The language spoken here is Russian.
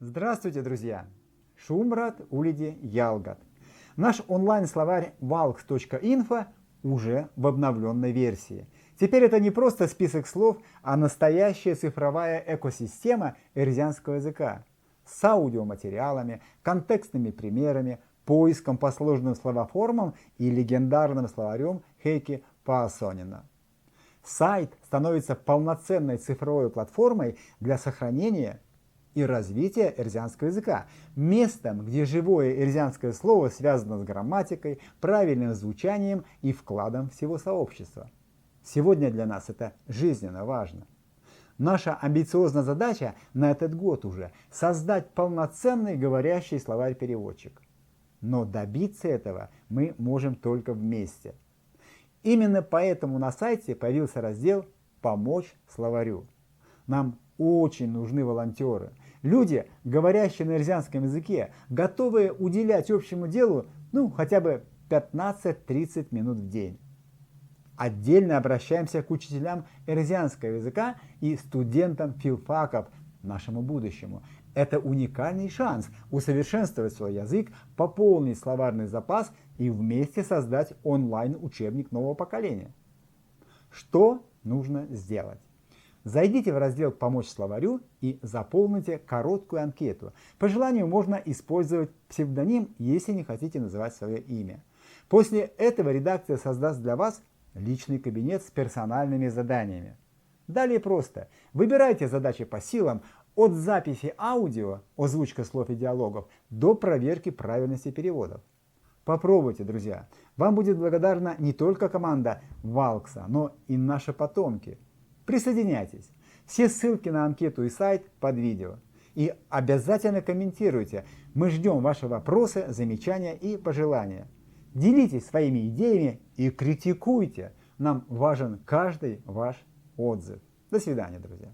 Здравствуйте, друзья! Шумрат Улиди Ялгат. Наш онлайн-словарь valks.info уже в обновленной версии. Теперь это не просто список слов, а настоящая цифровая экосистема эрзианского языка с аудиоматериалами, контекстными примерами, поиском по сложным словоформам и легендарным словарем Хейки Паасонина. Сайт становится полноценной цифровой платформой для сохранения и развития эрзианского языка, местом, где живое эрзианское слово связано с грамматикой, правильным звучанием и вкладом всего сообщества. Сегодня для нас это жизненно важно. Наша амбициозная задача на этот год уже – создать полноценный говорящий словарь-переводчик. Но добиться этого мы можем только вместе. Именно поэтому на сайте появился раздел «Помочь словарю». Нам очень нужны волонтеры. Люди, говорящие на эрзианском языке, готовые уделять общему делу хотя бы 15-30 минут в день. Отдельно обращаемся к учителям эрзианского языка и студентам филфаков, нашему будущему. Это уникальный шанс усовершенствовать свой язык, пополнить словарный запас и вместе создать онлайн-учебник нового поколения. Что нужно сделать? Зайдите в раздел «Помочь словарю» и заполните короткую анкету. По желанию можно использовать псевдоним, если не хотите называть свое имя. После этого редакция создаст для вас личный кабинет с персональными заданиями. Далее просто. Выбирайте задачи по силам от записи аудио, озвучка слов и диалогов, до проверки правильности переводов. Попробуйте, друзья. Вам будет благодарна не только команда Valks, но и наши потомки. Присоединяйтесь. Все ссылки на анкету и сайт под видео. И обязательно комментируйте. Мы ждем ваши вопросы, замечания и пожелания. Делитесь своими идеями и критикуйте. Нам важен каждый ваш отзыв. До свидания, друзья.